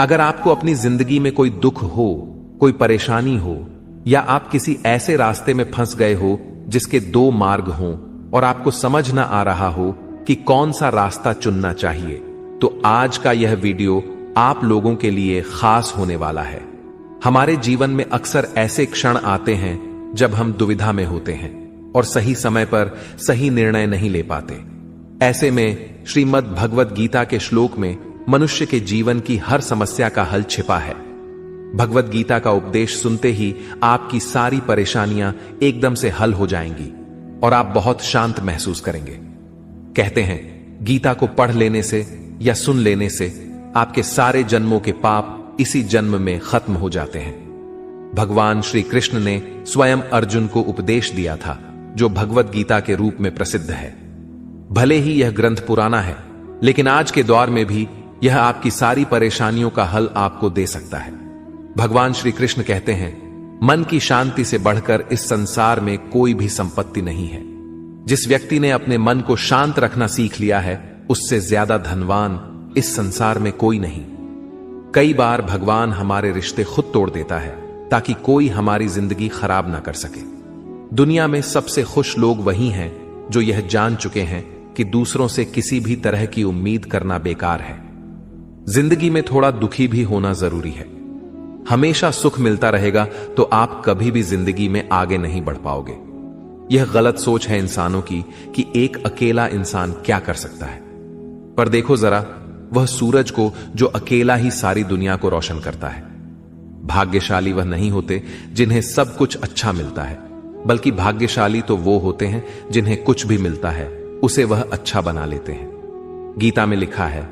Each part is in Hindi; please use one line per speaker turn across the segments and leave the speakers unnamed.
अगर आपको अपनी जिंदगी में कोई दुख हो, कोई परेशानी हो, या आप किसी ऐसे रास्ते में फंस गए हो जिसके दो मार्ग हों और आपको समझ ना आ रहा हो कि कौन सा रास्ता चुनना चाहिए, तो आज का यह वीडियो आप लोगों के लिए खास होने वाला है। हमारे जीवन में अक्सर ऐसे क्षण आते हैं जब हम दुविधा में होते हैं और सही समय पर सही निर्णय नहीं ले पाते। ऐसे में श्रीमद् भगवद गीता के श्लोक में मनुष्य के जीवन की हर समस्या का हल छिपा है। भगवद गीता का उपदेश सुनते ही आपकी सारी परेशानियां एकदम से हल हो जाएंगी और आप बहुत शांत महसूस करेंगे। कहते हैं, गीता को पढ़ लेने से या सुन लेने से आपके सारे जन्मों के पाप इसी जन्म में खत्म हो जाते हैं। भगवान श्री कृष्ण ने स्वयं अर्जुन को उपदेश दिया था, जो भगवद गीता के रूप में प्रसिद्ध है। भले ही यह ग्रंथ पुराना है, लेकिन आज के दौर में भी यह आपकी सारी परेशानियों का हल आपको दे सकता है। भगवान श्री कृष्ण कहते हैं, मन की शांति से बढ़कर इस संसार में कोई भी संपत्ति नहीं है। जिस व्यक्ति ने अपने मन को शांत रखना सीख लिया है, उससे ज्यादा धनवान इस संसार में कोई नहीं। कई बार भगवान हमारे रिश्ते खुद तोड़ देता है ताकि कोई हमारी जिंदगी खराब ना कर सके। दुनिया में सबसे खुश लोग वही हैं जो यह जान चुके हैं कि दूसरों से किसी भी तरह की उम्मीद करना बेकार है। जिंदगी में थोड़ा दुखी भी होना जरूरी है। हमेशा सुख मिलता रहेगा तो आप कभी भी जिंदगी में आगे नहीं बढ़ पाओगे। यह गलत सोच है इंसानों की कि एक अकेला इंसान क्या कर सकता है। पर देखो जरा, वह सूरज को जो अकेला ही सारी दुनिया को रोशन करता है। भाग्यशाली वह नहीं होते जिन्हें सब कुछ अच्छा मिलता है, बल्कि भाग्यशाली तो वो होते हैं जिन्हें कुछ भी मिलता है उसे वह अच्छा बना लेते हैं। गीता में लिखा है,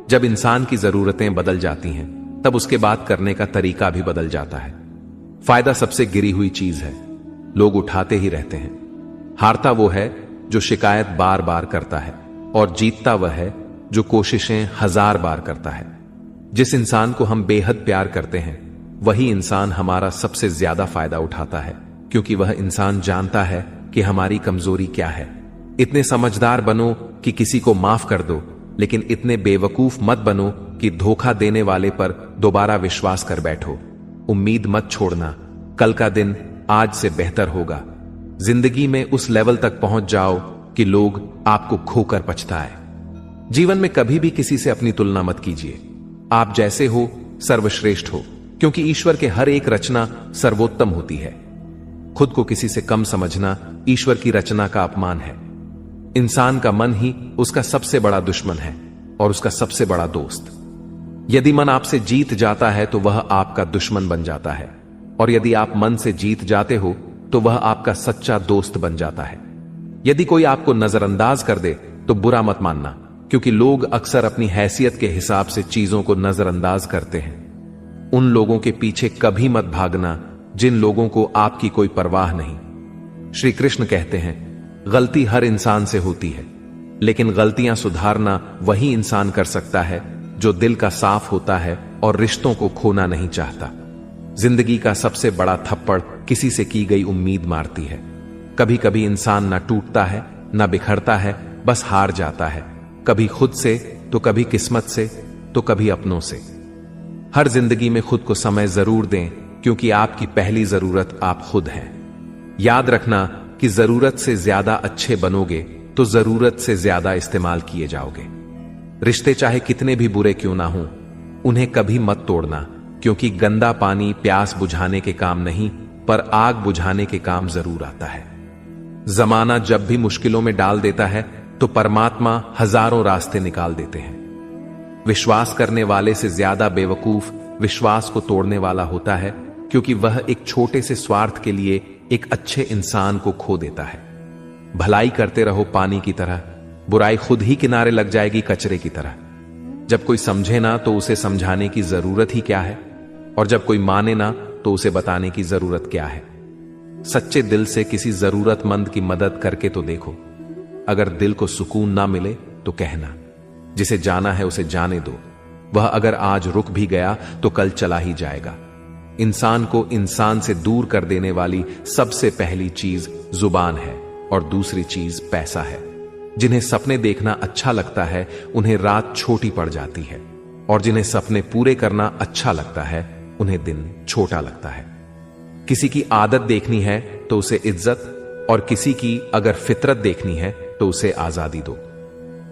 जब इंसान की जरूरतें बदल जाती हैं तब उसके बात करने का तरीका भी बदल जाता है। फायदा सबसे गिरी हुई चीज है, लोग उठाते ही रहते हैं। हारता वो है जो शिकायत बार बार करता है और जीतता वह है जो कोशिशें 1000 बार करता है। जिस इंसान को हम बेहद प्यार करते हैं वही इंसान हमारा सबसे ज्यादा फायदा उठाता है, क्योंकि वह इंसान जानता है कि हमारी कमजोरी क्या है। इतने समझदार बनो कि किसी को माफ कर दो, लेकिन इतने बेवकूफ मत बनो कि धोखा देने वाले पर दोबारा विश्वास कर बैठो। उम्मीद मत छोड़ना, कल का दिन आज से बेहतर होगा। जिंदगी में उस लेवल तक पहुंच जाओ कि लोग आपको खोकर पछताए। जीवन में कभी भी किसी से अपनी तुलना मत कीजिए। आप जैसे हो सर्वश्रेष्ठ हो, क्योंकि ईश्वर के हर एक रचना सर्वोत्तम होती है। खुद को किसी से कम समझना ईश्वर की रचना का अपमान है। इंसान का मन ही उसका सबसे बड़ा दुश्मन है और उसका सबसे बड़ा दोस्त। यदि मन आपसे जीत जाता है तो वह आपका दुश्मन बन जाता है, और यदि आप मन से जीत जाते हो तो वह आपका सच्चा दोस्त बन जाता है। यदि कोई आपको नजरअंदाज कर दे तो बुरा मत मानना, क्योंकि लोग अक्सर अपनी हैसियत के हिसाब से चीजों को नजरअंदाज करते हैं। उन लोगों के पीछे कभी मत भागना जिन लोगों को आपकी कोई परवाह नहीं। श्री कृष्ण कहते हैं, गलती हर इंसान से होती है, लेकिन गलतियां सुधारना वही इंसान कर सकता है जो दिल का साफ होता है और रिश्तों को खोना नहीं चाहता। जिंदगी का सबसे बड़ा थप्पड़ किसी से की गई उम्मीद मारती है। कभी कभी इंसान ना टूटता है ना बिखरता है, बस हार जाता है, कभी खुद से तो कभी किस्मत से तो कभी अपनों से। हर जिंदगी में खुद को समय जरूर दें, क्योंकि आपकी पहली जरूरत आप खुद हैं। याद रखना कि जरूरत से ज्यादा अच्छे बनोगे तो जरूरत से ज्यादा इस्तेमाल किए जाओगे। रिश्ते चाहे कितने भी बुरे क्यों ना हों, उन्हें कभी मत तोड़ना, क्योंकि गंदा पानी प्यास बुझाने के काम नहीं पर आग बुझाने के काम जरूर आता है। जमाना जब भी मुश्किलों में डाल देता है तो परमात्मा हजारों रास्ते निकाल देते हैं। विश्वास करने वाले से ज्यादा बेवकूफ विश्वास को तोड़ने वाला होता है, क्योंकि वह एक छोटे से स्वार्थ के लिए एक अच्छे इंसान को खो देता है। भलाई करते रहो पानी की तरह, बुराई खुद ही किनारे लग जाएगी कचरे की तरह। जब कोई समझे ना तो उसे समझाने की जरूरत ही क्या है, और जब कोई माने ना तो उसे बताने की जरूरत क्या है। सच्चे दिल से किसी जरूरतमंद की मदद करके तो देखो। अगर दिल को सुकून ना मिले तो कहना, जिसे जाना है उसे जाने दो। वह अगर आज रुक भी गया तो कल चला ही जाएगा। इंसान को इंसान से दूर कर देने वाली सबसे पहली चीज जुबान है और दूसरी चीज पैसा है। जिन्हें सपने देखना अच्छा लगता है उन्हें रात छोटी पड़ जाती है। और जिन्हें सपने पूरे करना अच्छा लगता है उन्हें दिन छोटा लगता है। किसी की आदत देखनी है तो उसे इज्जत, और किसी की अगर फितरत देखनी है तो उसे आजादी दो।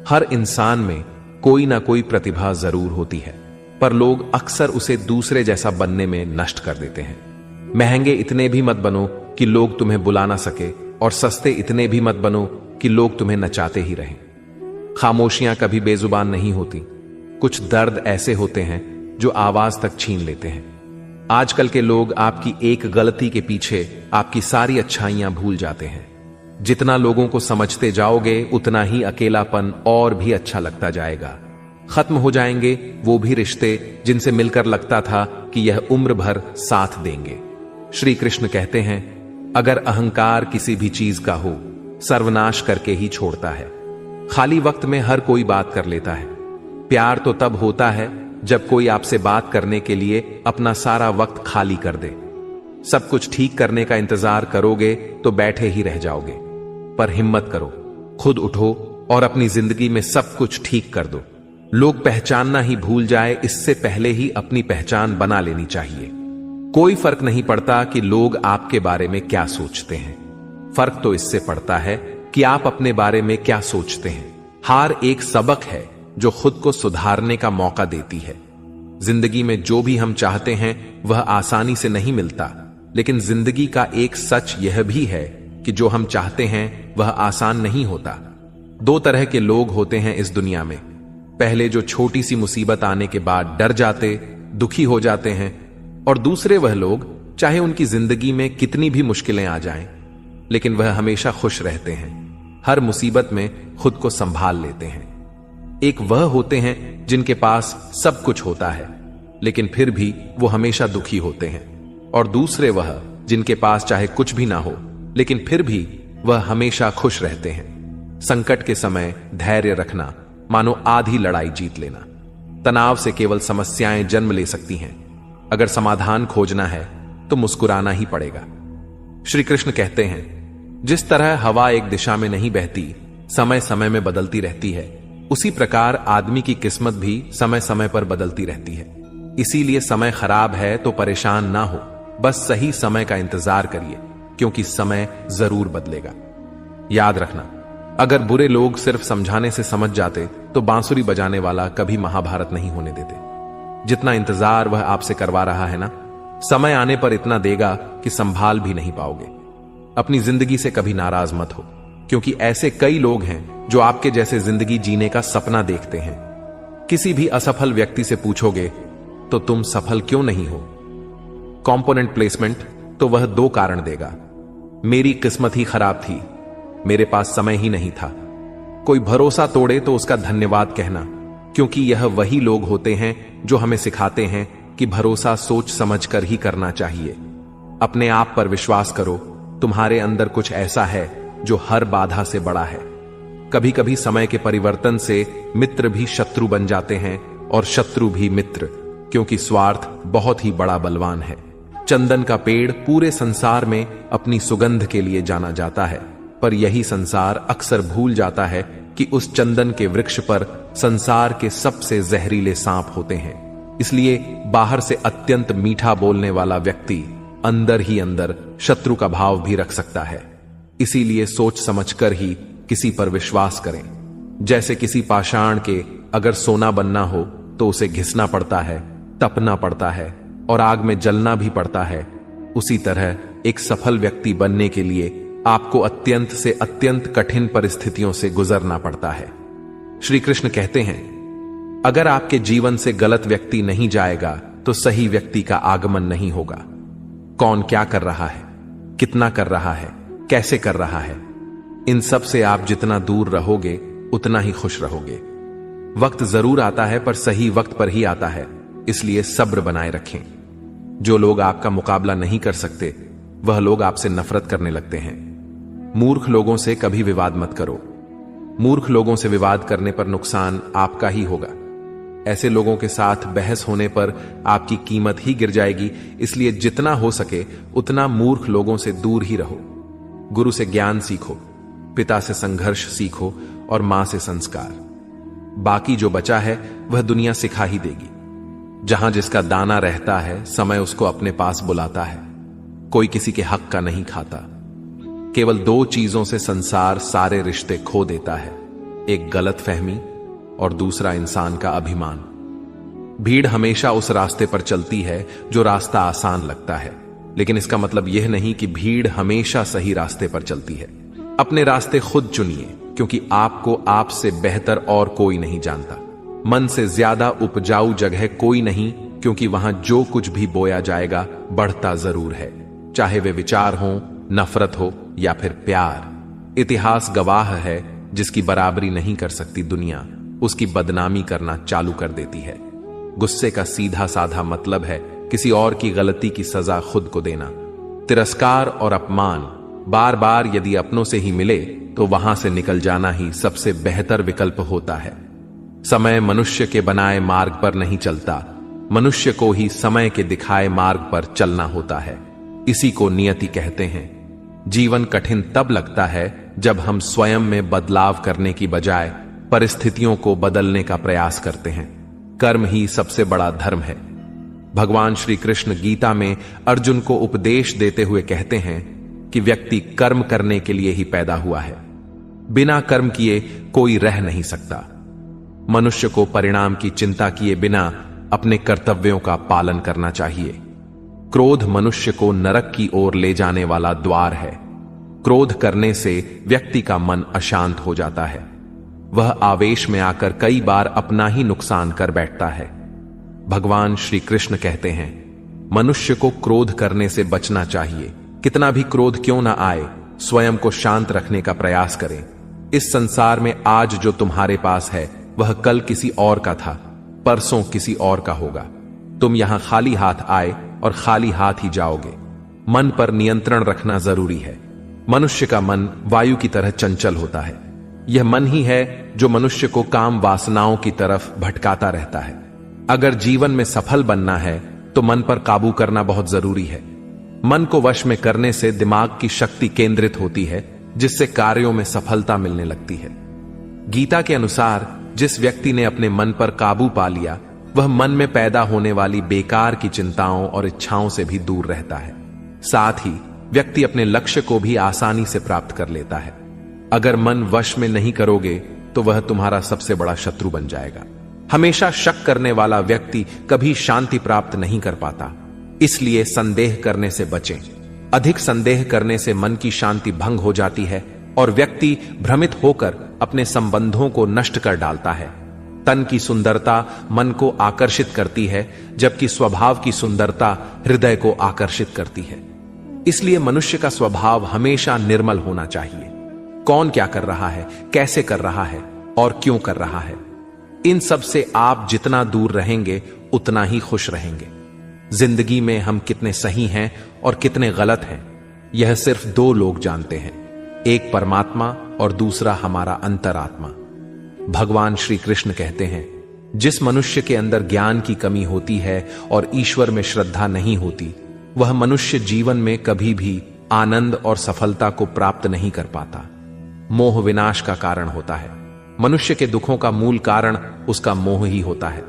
हर इंसान में कोई ना कोई प्रतिभा जरूर होती है, पर लोग अक्सर उसे दूसरे जैसा बनने में नष्ट कर देते हैं। महंगे इतने भी मत बनो कि लोग तुम्हें बुला ना सके, और सस्ते इतने भी मत बनो कि लोग तुम्हें नचाते ही रहें। खामोशियां कभी बेजुबान नहीं होती। कुछ दर्द ऐसे होते हैं जो आवाज तक छीन लेते हैं। आजकल के लोग आपकी एक गलती के पीछे आपकी सारी अच्छाइयां भूल जाते हैं। जितना लोगों को समझते जाओगे उतना ही अकेलापन और भी अच्छा लगता जाएगा। खत्म हो जाएंगे वो भी रिश्ते जिनसे मिलकर लगता था कि यह उम्र भर साथ देंगे। श्री कृष्ण कहते हैं, अगर अहंकार किसी भी चीज का हो, सर्वनाश करके ही छोड़ता है। खाली वक्त में हर कोई बात कर लेता है। प्यार तो तब होता है जब कोई आपसे बात करने के लिए अपना सारा वक्त खाली कर दे। सब कुछ ठीक करने का इंतजार करोगे तो बैठे ही रह जाओगे। पर हिम्मत करो, खुद उठो और अपनी जिंदगी में सब कुछ ठीक कर दो। लोग पहचानना ही भूल जाए इससे पहले ही अपनी पहचान बना लेनी चाहिए। कोई फर्क नहीं पड़ता कि लोग आपके बारे में क्या सोचते हैं। फर्क तो इससे पड़ता है कि आप अपने बारे में क्या सोचते हैं। हार एक सबक है जो खुद को सुधारने का मौका देती है। जिंदगी में जो भी हम चाहते हैं वह आसानी से नहीं मिलता, लेकिन जिंदगी का एक सच यह भी है कि जो हम चाहते हैं वह आसान नहीं होता। दो तरह के लोग होते हैं इस दुनिया में। पहले जो छोटी सी मुसीबत आने के बाद डर जाते, दुखी हो जाते हैं, और दूसरे वह लोग चाहे उनकी जिंदगी में कितनी भी मुश्किलें आ जाएं, लेकिन वह हमेशा खुश रहते हैं। हर मुसीबत में खुद को संभाल लेते हैं। एक वह होते हैं जिनके पास सब कुछ होता है लेकिन फिर भी वो हमेशा दुखी होते हैं, और दूसरे वह जिनके पास चाहे कुछ भी ना हो लेकिन फिर भी वह हमेशा खुश रहते हैं। संकट के समय धैर्य रखना मानो आधी लड़ाई जीत लेना। तनाव से केवल समस्याएं जन्म ले सकती हैं। अगर समाधान खोजना है तो मुस्कुराना ही पड़ेगा। श्री कृष्ण कहते हैं, जिस तरह हवा एक दिशा में नहीं बहती, समय समय में बदलती रहती है, उसी प्रकार आदमी की किस्मत भी समय समय पर बदलती रहती है। इसीलिए समय खराब है तो परेशान ना हो, बस सही समय का इंतजार करिए, क्योंकि समय जरूर बदलेगा। याद रखना, अगर बुरे लोग सिर्फ समझाने से समझ जाते तो बांसुरी बजाने वाला कभी महाभारत नहीं होने देते। जितना इंतजार वह आपसे करवा रहा है ना, समय आने पर इतना देगा कि संभाल भी नहीं पाओगे। अपनी जिंदगी से कभी नाराज मत हो, क्योंकि ऐसे कई लोग हैं जो आपके जैसे जिंदगी जीने का सपना देखते हैं। किसी भी असफल व्यक्ति से पूछोगे तो तुम सफल क्यों नहीं हो, कंपोनेंट प्लेसमेंट, तो वह दो कारण देगा। मेरी किस्मत ही खराब थी, मेरे पास समय ही नहीं था। कोई भरोसा तोड़े तो उसका धन्यवाद कहना, क्योंकि यह वही लोग होते हैं जो हमें सिखाते हैं कि भरोसा सोच समझ कर ही करना चाहिए। अपने आप पर विश्वास करो, तुम्हारे अंदर कुछ ऐसा है जो हर बाधा से बड़ा है। कभी कभी समय के परिवर्तन से मित्र भी शत्रु बन जाते हैं और शत्रु भी मित्र, क्योंकि स्वार्थ बहुत ही बड़ा बलवान है। चंदन का पेड़ पूरे संसार में अपनी सुगंध के लिए जाना जाता है, पर यही संसार अक्सर भूल जाता है कि उस चंदन के वृक्ष पर संसार के सबसे जहरीले सांप होते हैं। इसलिए बाहर से अत्यंत मीठा बोलने वाला व्यक्ति अंदर ही अंदर शत्रु का भाव भी रख सकता है। इसीलिए सोच समझकर ही किसी पर विश्वास करें। जैसे किसी पाषाण के अगर सोना बनना हो तो उसे घिसना पड़ता है, तपना पड़ता है और आग में जलना भी पड़ता है, उसी तरह एक सफल व्यक्ति बनने के लिए आपको अत्यंत से अत्यंत कठिन परिस्थितियों से गुजरना पड़ता है। श्री कृष्ण कहते हैं, अगर आपके जीवन से गलत व्यक्ति नहीं जाएगा तो सही व्यक्ति का आगमन नहीं होगा। कौन क्या कर रहा है, कितना कर रहा है, कैसे कर रहा है, इन सब से आप जितना दूर रहोगे उतना ही खुश रहोगे। वक्त जरूर आता है पर सही वक्त पर ही आता है, इसलिए सब्र बनाए रखें। जो लोग आपका मुकाबला नहीं कर सकते वह लोग आपसे नफरत करने लगते हैं। मूर्ख लोगों से कभी विवाद मत करो। मूर्ख लोगों से विवाद करने पर नुकसान आपका ही होगा। ऐसे लोगों के साथ बहस होने पर आपकी कीमत ही गिर जाएगी। इसलिए जितना हो सके उतना मूर्ख लोगों से दूर ही रहो। गुरु से ज्ञान सीखो, पिता से संघर्ष सीखो और मां से संस्कार। बाकी जो बचा है वह दुनिया सिखा ही देगी। जहां जिसका दाना रहता है, समय उसको अपने पास बुलाता है। कोई किसी के हक का नहीं खाता। केवल दो चीजों से संसार सारे रिश्ते खो देता है, एक गलत फहमी और दूसरा इंसान का अभिमान। भीड़ हमेशा उस रास्ते पर चलती है जो रास्ता आसान लगता है, लेकिन इसका मतलब यह नहीं कि भीड़ हमेशा सही रास्ते पर चलती है। अपने रास्ते खुद चुनिए, क्योंकि आपको आपसे बेहतर और कोई नहीं जानता। मन से ज्यादा उपजाऊ जगह कोई नहीं, क्योंकि वहां जो कुछ भी बोया जाएगा बढ़ता जरूर है, चाहे वे विचार हो, नफरत हो या फिर प्यार। इतिहास गवाह है, जिसकी बराबरी नहीं कर सकती दुनिया, उसकी बदनामी करना चालू कर देती है। गुस्से का सीधा साधा मतलब है किसी और की गलती की सजा खुद को देना। तिरस्कार और अपमान बार बार यदि अपनों से ही मिले तो वहां से निकल जाना ही सबसे बेहतर विकल्प होता है। समय मनुष्य के बनाए मार्ग पर नहीं चलता, मनुष्य को ही समय के दिखाए मार्ग पर चलना होता है। इसी को नियति कहते हैं। जीवन कठिन तब लगता है जब हम स्वयं में बदलाव करने की बजाय परिस्थितियों को बदलने का प्रयास करते हैं। कर्म ही सबसे बड़ा धर्म है। भगवान श्री कृष्ण गीता में अर्जुन को उपदेश देते हुए कहते हैं कि व्यक्ति कर्म करने के लिए ही पैदा हुआ है। बिना कर्म किए कोई रह नहीं सकता। मनुष्य को परिणाम की चिंता किए बिना अपने कर्तव्यों का पालन करना चाहिए। क्रोध मनुष्य को नरक की ओर ले जाने वाला द्वार है। क्रोध करने से व्यक्ति का मन अशांत हो जाता है। वह आवेश में आकर कई बार अपना ही नुकसान कर बैठता है। भगवान श्री कृष्ण कहते हैं, मनुष्य को क्रोध करने से बचना चाहिए। कितना भी क्रोध क्यों ना आए, स्वयं को शांत रखने का प्रयास करें। इस संसार में आज जो तुम्हारे पास है वह कल किसी और का था, परसों किसी और का होगा। तुम यहां खाली हाथ आए और खाली हाथ ही जाओगे। मन पर नियंत्रण रखना जरूरी है। मनुष्य का मन वायु की तरह चंचल होता है। यह मन ही है जो मनुष्य को काम वासनाओं की तरफ भटकाता रहता है। अगर जीवन में सफल बनना है तो मन पर काबू करना बहुत जरूरी है। मन को वश में करने से दिमाग की शक्ति केंद्रित होती है, जिससे कार्यों में सफलता मिलने लगती है। गीता के अनुसार जिस व्यक्ति ने अपने मन पर काबू पा लिया, वह मन में पैदा होने वाली बेकार की चिंताओं और इच्छाओं से भी दूर रहता है। साथ ही व्यक्ति अपने लक्ष्य को भी आसानी से प्राप्त कर लेता है। अगर मन वश में नहीं करोगे तो वह तुम्हारा सबसे बड़ा शत्रु बन जाएगा। हमेशा शक करने वाला व्यक्ति कभी शांति प्राप्त नहीं कर पाता। इसलिए संदेह करने से बचें। अधिक संदेह करने से मन की शांति भंग हो जाती है और व्यक्ति भ्रमित होकर अपने संबंधों को नष्ट कर डालता है। तन की सुंदरता मन को आकर्षित करती है, जबकि स्वभाव की सुंदरता हृदय को आकर्षित करती है। इसलिए मनुष्य का स्वभाव हमेशा निर्मल होना चाहिए। कौन क्या कर रहा है, कैसे कर रहा है और क्यों कर रहा है, इन सब से आप जितना दूर रहेंगे उतना ही खुश रहेंगे। जिंदगी में हम कितने सही हैं और कितने गलत हैं, यह सिर्फ दो लोग जानते हैं, एक परमात्मा और दूसरा हमारा अंतरात्मा। भगवान श्री कृष्ण कहते हैं, जिस मनुष्य के अंदर ज्ञान की कमी होती है और ईश्वर में श्रद्धा नहीं होती, वह मनुष्य जीवन में कभी भी आनंद और सफलता को प्राप्त नहीं कर पाता। मोह विनाश का कारण होता है। मनुष्य के दुखों का मूल कारण उसका मोह ही होता है।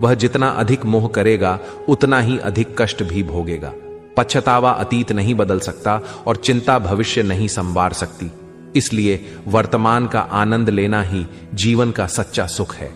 वह जितना अधिक मोह करेगा उतना ही अधिक कष्ट भी भोगेगा। पछतावा अतीत नहीं बदल सकता और चिंता भविष्य नहीं संवार सकती। इसलिए वर्तमान का आनंद लेना ही जीवन का सच्चा सुख है।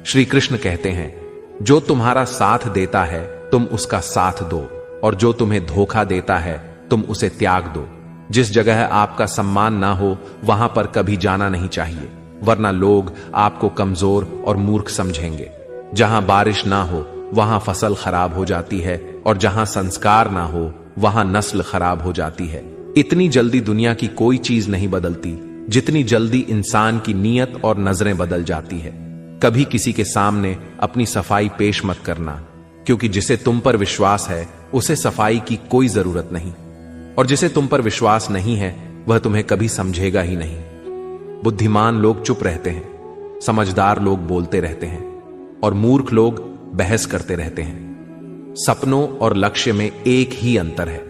श्री कृष्ण कहते हैं, जो तुम्हारा साथ देता है तुम उसका साथ दो, और जो तुम्हें धोखा देता है तुम उसे त्याग दो। जिस जगह आपका सम्मान ना हो वहां पर कभी जाना नहीं चाहिए, वरना लोग आपको कमजोर और मूर्ख समझेंगे। जहां बारिश ना हो वहां फसल खराब हो जाती है, और जहां संस्कार ना हो वहां नस्ल खराब हो जाती है। इतनी जल्दी दुनिया की कोई चीज नहीं बदलती जितनी जल्दी इंसान की नीयत और नजरें बदल जाती है। कभी किसी के सामने अपनी सफाई पेश मत करना, क्योंकि जिसे तुम पर विश्वास है उसे सफाई की कोई जरूरत नहीं, और जिसे तुम पर विश्वास नहीं है वह तुम्हें कभी समझेगा ही नहीं। बुद्धिमान लोग चुप रहते हैं, समझदार लोग बोलते रहते हैं, और मूर्ख लोग बहस करते रहते हैं। सपनों और लक्ष्य में एक ही अंतर है।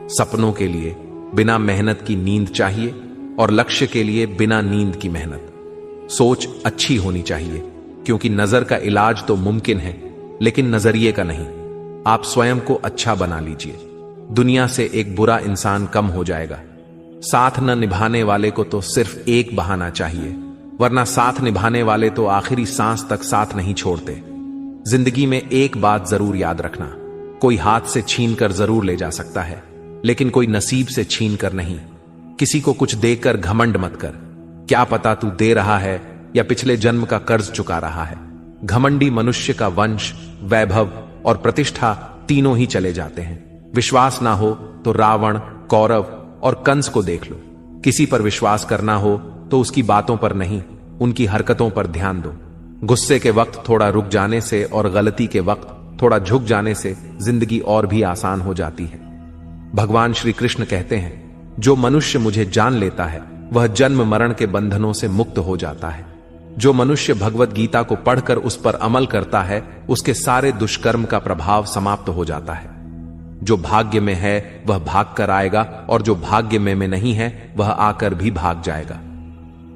सपनों के लिए बिना मेहनत की नींद चाहिए और लक्ष्य के लिए बिना नींद की मेहनत। सोच अच्छी होनी चाहिए, क्योंकि नजर का इलाज तो मुमकिन है, लेकिन नजरिए का नहीं। आप स्वयं को अच्छा बना लीजिए, दुनिया से एक बुरा इंसान कम हो जाएगा। साथ न निभाने वाले को तो सिर्फ एक बहाना चाहिए, वरना साथ निभाने वाले तो आखिरी सांस तक साथ नहीं छोड़ते। जिंदगी में एक बात जरूर याद रखना, कोई हाथ से छीन कर जरूर ले जा सकता है, लेकिन कोई नसीब से छीन कर नहीं। किसी को कुछ देकर घमंड मत कर, क्या पता तू दे रहा है या पिछले जन्म का कर्ज चुका रहा है। घमंडी मनुष्य का वंश, वैभव और प्रतिष्ठा तीनों ही चले जाते हैं। विश्वास ना हो तो रावण, कौरव और कंस को देख लो। किसी पर विश्वास करना हो तो उसकी बातों पर नहीं, उनकी हरकतों पर ध्यान दो। गुस्से के वक्त थोड़ा रुक जाने से और गलती के वक्त थोड़ा झुक जाने से जिंदगी और भी आसान हो जाती है। भगवान श्री कृष्ण कहते हैं, जो मनुष्य मुझे जान लेता है वह जन्म मरण के बंधनों से मुक्त हो जाता है। जो मनुष्य भगवत गीता को पढ़कर उस पर अमल करता है, उसके सारे दुष्कर्म का प्रभाव समाप्त हो जाता है। जो भाग्य में है वह भाग कर आएगा, और जो भाग्य में नहीं है वह आकर भी भाग जाएगा।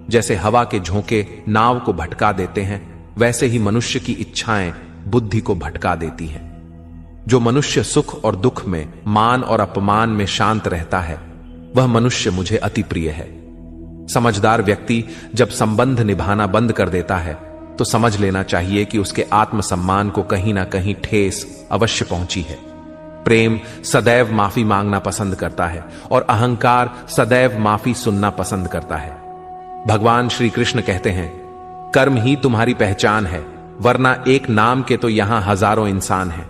जैसे हवा के झोंके नाव को भटका देते हैं, वैसे ही मनुष्य की इच्छाएं बुद्धि को भटका देती हैं। जो मनुष्य सुख और दुख में, मान और अपमान में शांत रहता है, वह मनुष्य मुझे अति प्रिय है। समझदार व्यक्ति जब संबंध निभाना बंद कर देता है तो समझ लेना चाहिए कि उसके आत्मसम्मान को कहीं ना कहीं ठेस अवश्य पहुंची है। प्रेम सदैव माफी मांगना पसंद करता है और अहंकार सदैव माफी सुनना पसंद करता है। भगवान श्री कृष्ण कहते हैं, कर्म ही तुम्हारी पहचान है, वरना एक नाम के तो यहां हजारों इंसान हैं।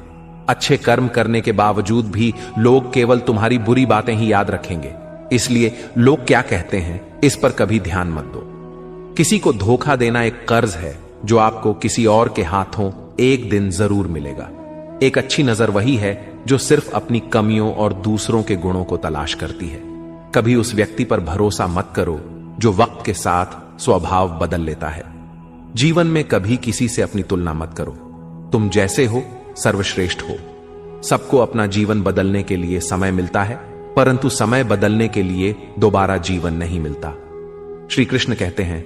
अच्छे कर्म करने के बावजूद भी लोग केवल तुम्हारी बुरी बातें ही याद रखेंगे, इसलिए लोग क्या कहते हैं इस पर कभी ध्यान मत दो। किसी को धोखा देना एक कर्ज है जो आपको किसी और के हाथों एक दिन जरूर मिलेगा। एक अच्छी नजर वही है जो सिर्फ अपनी कमियों और दूसरों के गुणों को तलाश करती है। कभी उस व्यक्ति पर भरोसा मत करो जो वक्त के साथ स्वभाव बदल लेता है। जीवन में कभी किसी से अपनी तुलना मत करो। तुम जैसे हो सर्वश्रेष्ठ हो। सबको अपना जीवन बदलने के लिए समय मिलता है, परंतु समय बदलने के लिए दोबारा जीवन नहीं मिलता। श्री कृष्ण कहते हैं,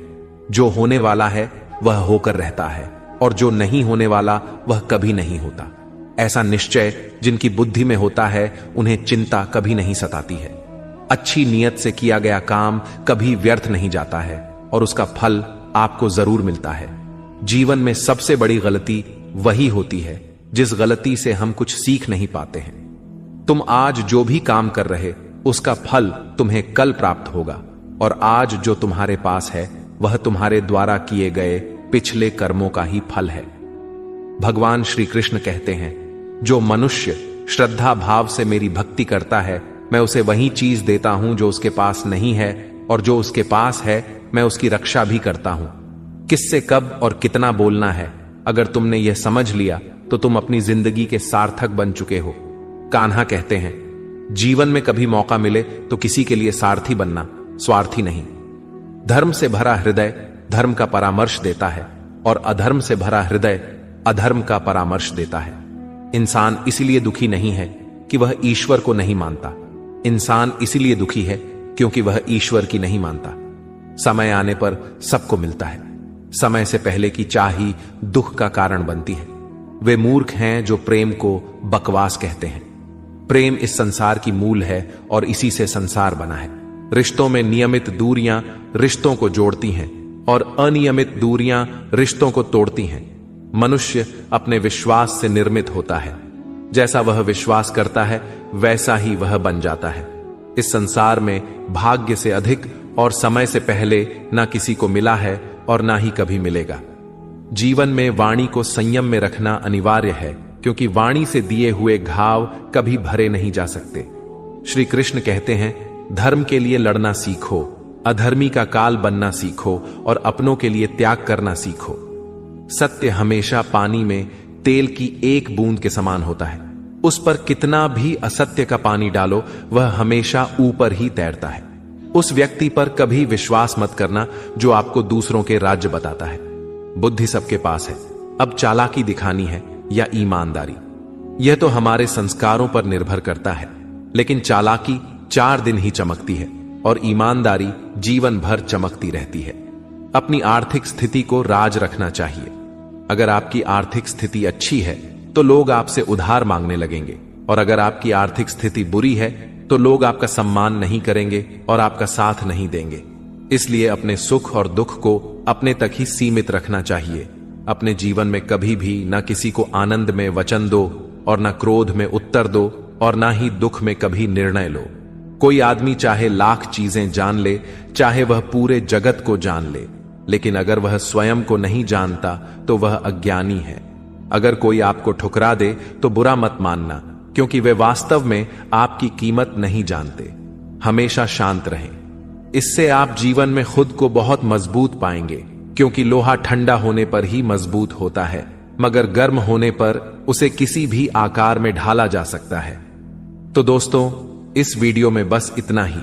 जो होने वाला है वह होकर रहता है, और जो नहीं होने वाला वह कभी नहीं होता। ऐसा निश्चय जिनकी बुद्धि में होता है, उन्हें चिंता कभी नहीं सताती है। अच्छी नीयत से किया गया काम कभी व्यर्थ नहीं जाता है, और उसका फल आपको जरूर मिलता है। जीवन में सबसे बड़ी गलती वही होती है जिस गलती से हम कुछ सीख नहीं पाते हैं। तुम आज जो भी काम कर रहे, उसका फल तुम्हें कल प्राप्त होगा, और आज जो तुम्हारे पास है वह तुम्हारे द्वारा किए गए पिछले कर्मों का ही फल है। भगवान श्री कृष्ण कहते हैं, जो मनुष्य श्रद्धा भाव से मेरी भक्ति करता है, मैं उसे वही चीज देता हूं जो उसके पास नहीं है, और जो उसके पास है मैं उसकी रक्षा भी करता हूं। किससे कब और कितना बोलना है, अगर तुमने यह समझ लिया तो तुम अपनी जिंदगी के सार्थक बन चुके हो। कान्हा कहते हैं, जीवन में कभी मौका मिले तो किसी के लिए सारथी बनना, स्वार्थी नहीं। धर्म से भरा हृदय धर्म का परामर्श देता है, और अधर्म से भरा हृदय अधर्म का परामर्श देता है। इंसान इसलिए दुखी नहीं है कि वह ईश्वर को नहीं मानता। इंसान इसलिए दुखी है क्योंकि वह ईश्वर की नहीं मानता। समय आने पर सबको मिलता है। समय से पहले की चाह ही दुख का कारण बनती है। वे मूर्ख हैं जो प्रेम को बकवास कहते हैं। प्रेम इस संसार की मूल है और इसी से संसार बना है। रिश्तों में नियमित दूरियां रिश्तों को जोड़ती हैं और अनियमित दूरियां रिश्तों को तोड़ती हैं। मनुष्य अपने विश्वास से निर्मित होता है। जैसा वह विश्वास करता है वैसा ही वह बन जाता है। इस संसार में भाग्य से अधिक और समय से पहले ना किसी को मिला है और ना ही कभी मिलेगा। जीवन में वाणी को संयम में रखना अनिवार्य है, क्योंकि वाणी से दिए हुए घाव कभी भरे नहीं जा सकते। श्री कृष्ण कहते हैं, धर्म के लिए लड़ना सीखो, अधर्मी का काल बनना सीखो और अपनों के लिए त्याग करना सीखो। सत्य हमेशा पानी में तेल की एक बूंद के समान होता है। उस पर कितना भी असत्य का पानी डालो, वह हमेशा ऊपर ही तैरता है। उस व्यक्ति पर कभी विश्वास मत करना जो आपको दूसरों के राज्य बताता है। बुद्धि सबके पास है, अब चालाकी दिखानी है या ईमानदारी, यह तो हमारे संस्कारों पर निर्भर करता है। लेकिन चालाकी 4 दिन ही चमकती है और ईमानदारी जीवन भर चमकती रहती है। अपनी आर्थिक स्थिति को राज रखना चाहिए। अगर आपकी आर्थिक स्थिति अच्छी है तो लोग आपसे उधार मांगने लगेंगे, और अगर आपकी आर्थिक स्थिति बुरी है तो लोग आपका सम्मान नहीं करेंगे और आपका साथ नहीं देंगे। इसलिए अपने सुख और दुख को अपने तक ही सीमित रखना चाहिए। अपने जीवन में कभी भी न किसी को आनंद में वचन दो और न क्रोध में उत्तर दो और न ही दुख में कभी निर्णय लो। कोई आदमी चाहे लाख चीजें जान ले, चाहे वह पूरे जगत को जान ले, लेकिन अगर वह स्वयं को नहीं जानता तो वह अज्ञानी है। अगर कोई आपको ठुकरा दे तो बुरा मत मानना, क्योंकि वे वास्तव में आपकी कीमत नहीं जानते। हमेशा शांत रहें, इससे आप जीवन में खुद को बहुत मजबूत पाएंगे, क्योंकि लोहा ठंडा होने पर ही मजबूत होता है, मगर गर्म होने पर उसे किसी भी आकार में ढाला जा सकता है। तो दोस्तों, इस वीडियो में बस इतना ही।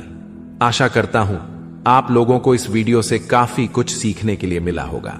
आशा करता हूं आप लोगों को इस वीडियो से काफी कुछ सीखने के लिए मिला होगा।